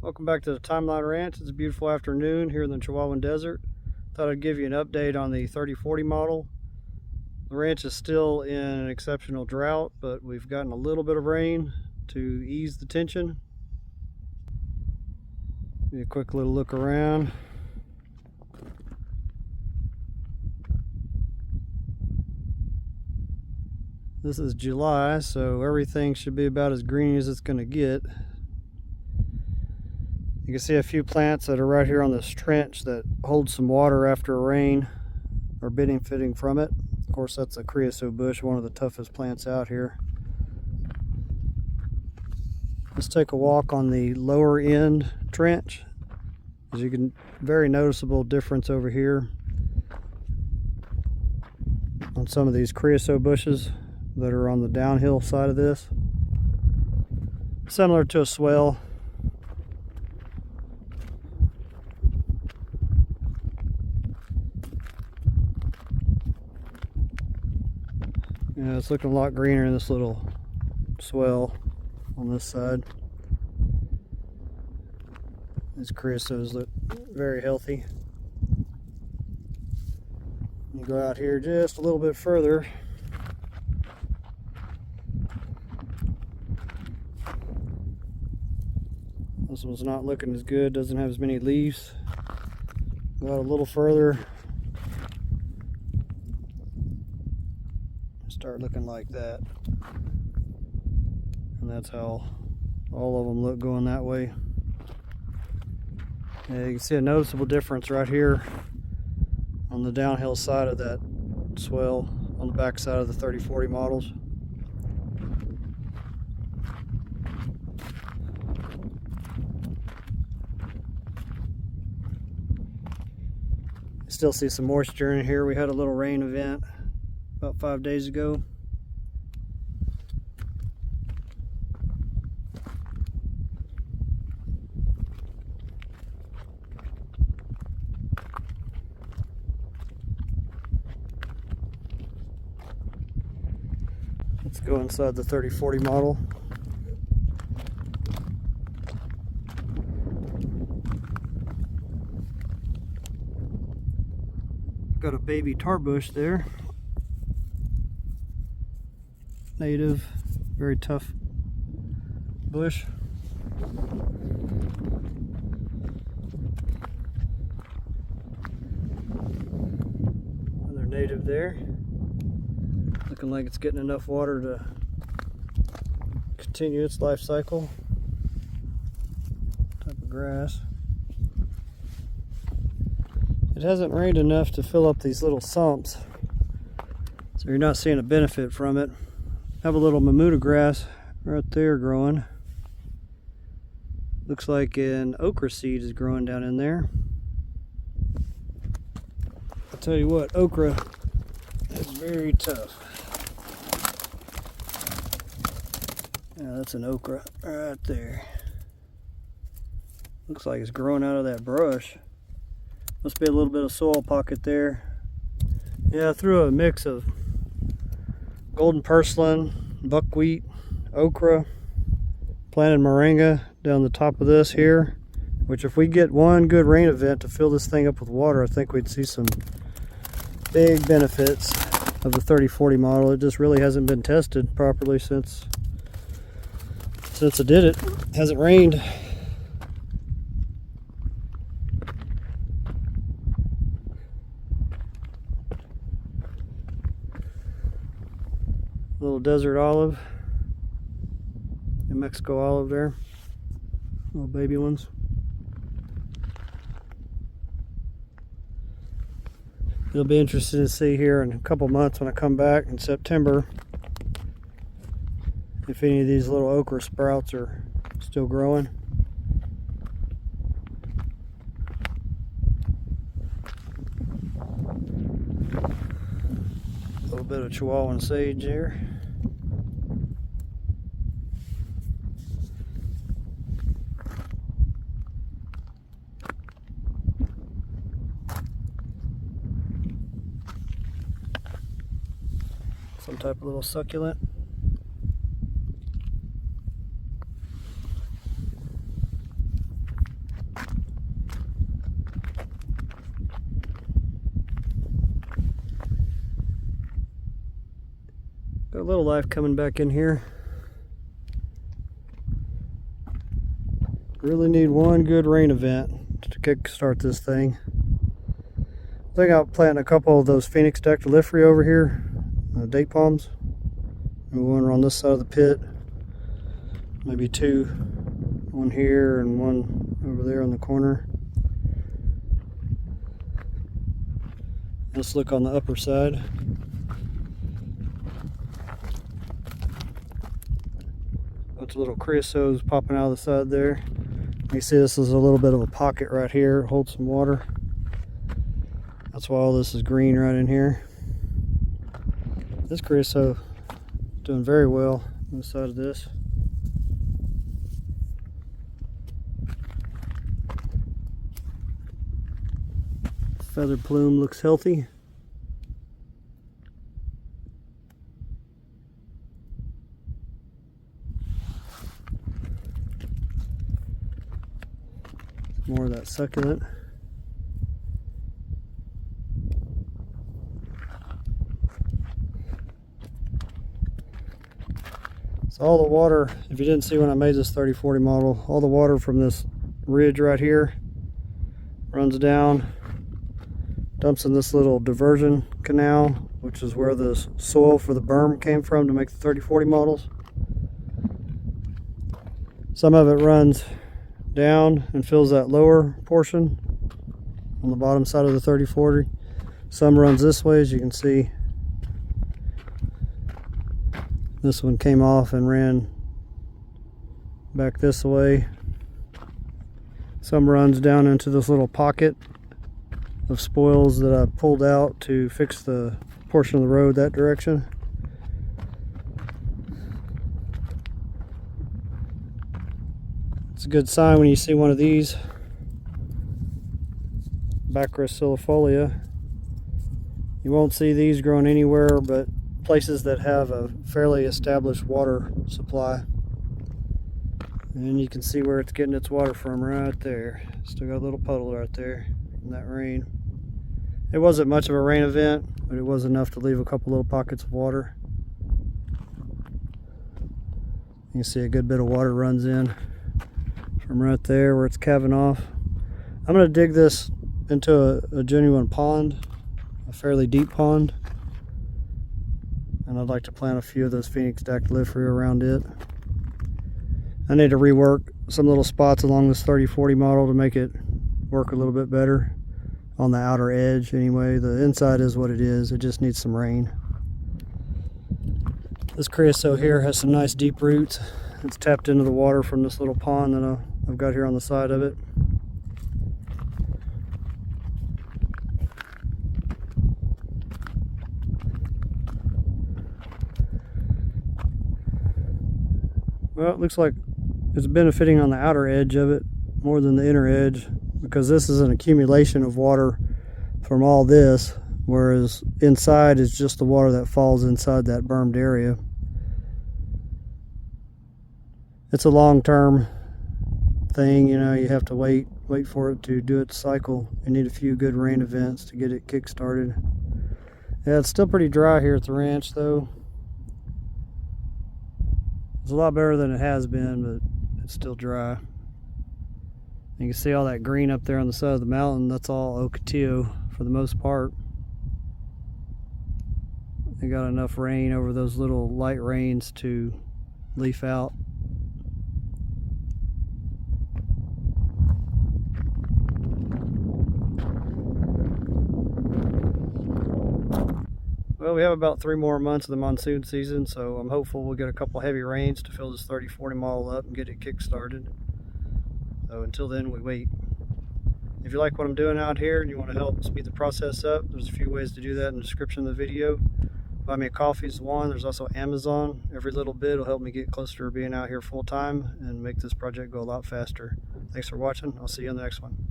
Welcome back to the Timeline Ranch. It's a beautiful afternoon here in the Chihuahuan Desert. Thought I'd give you an update on the 3040 model. The ranch is still in an exceptional drought, but we've gotten a little bit of rain to ease the tension. Give you a quick little look around. This is July, so everything should be about as green as it's going to get. You can see a few plants that are right here on this trench that hold some water after a rain are benefiting from it. Of course, that's a creosote bush, one of the toughest plants out here. Let's take a walk on the lower end trench. As you can, very noticeable difference over here on some of these creosote bushes that are on the downhill side of this. Similar to a swale. Yeah, it's looking a lot greener in this little swell on this side. These creosotes look very healthy. You go out here just a little bit further. This one's not looking as good, doesn't have as many leaves. Go out a little further. Start looking like that, and that's how all of them look going that way. Yeah, you can see a noticeable difference right here on the downhill side of that swell on the back side of the 3040 models. Still see some moisture in here. We had a little rain event about 5 days ago. Let's go inside the 3040 model. Got a baby tar bush there. Native, very tough bush. Another native there. Looking like it's getting enough water to continue its life cycle. Type of grass. It hasn't rained enough to fill up these little sumps, so you're not seeing a benefit from it. Have a little mamuta grass right there growing. Looks like an okra seed is growing down in there. I'll tell you what, okra is very tough. Yeah, that's an okra right there. Looks like it's growing out of that brush. Must be a little bit of soil pocket there. Yeah, I threw a mix of golden purslane, buckwheat, okra, planted moringa down the top of this here, which if we get one good rain event to fill this thing up with water, I think we'd see some big benefits of the 3040 model. It just really hasn't been tested properly since I did it. It hasn't rained. Little desert olive, New Mexico olive there, little baby ones. It'll be interesting to see here in a couple months when I come back in September if any of these little okra sprouts are still growing. A little bit of Chihuahuan sage here. Some type of little succulent. a little life coming back in here. Really need one good rain event to kickstart this thing. I think I'll plant a couple of those Phoenix dactyliferae over here, date palms. Maybe one on this side of the pit. Maybe two, one here and one over there on the corner. Let's look on the upper side. Bunch of little creosotes popping out of the side there. You see this is a little bit of a pocket right here, holds some water. That's why all this is green right in here. This creosote doing very well on the side of this. Feather plume looks healthy. More of that succulent. So all the water, if you didn't see when I made this 3040 model, all the water from this ridge right here runs down, dumps in this little diversion canal, which is where the soil for the berm came from to make the 3040 models. Some of it runs down and fills that lower portion on the bottom side of the 3040. Some runs this way, as you can see. This one came off and ran back this way. Some runs down into this little pocket of spoils that I pulled out to fix the portion of the road that direction. It's a good sign when you see one of these Bacrocillifolia. You won't see these growing anywhere but places that have a fairly established water supply. And you can see where it's getting its water from right there. Still got a little puddle right there from that rain. It wasn't much of a rain event, but it was enough to leave a couple little pockets of water. You can see a good bit of water runs in from right there where it's calving off. I'm going to dig this into a genuine pond, a fairly deep pond. And I'd like to plant a few of those Phoenix dactyliferae around it. I need to rework some little spots along this 3040 model to make it work a little bit better on the outer edge. Anyway, the inside is what it is. It just needs some rain. This creosote here has some nice deep roots. It's tapped into the water from this little pond that I've got here on the side of it. Well, it looks like it's benefiting on the outer edge of it more than the inner edge, because this is an accumulation of water from all this, whereas inside is just the water that falls inside that bermed area. It's a long-term thing, you know. You have to wait for it to do its cycle. You need a few good rain events to get it kick-started. Yeah, it's still pretty dry here at the ranch though. It's a lot better than it has been, but it's still dry. You can see all that green up there on the side of the mountain. That's all Ocotillo for the most part. They got enough rain over those little light rains to leaf out. Well, we have about 3 more months of the monsoon season, so I'm hopeful we'll get a couple heavy rains to fill this 3040 model up and get it kick-started. So until then, we wait. If you like what I'm doing out here and you want to help speed the process up, there's a few ways to do that in the description of the video. Buy me a coffee is one. There's also Amazon. Every little bit will help me get closer to being out here full time and make this project go a lot faster. Thanks for watching. I'll see you on the next one.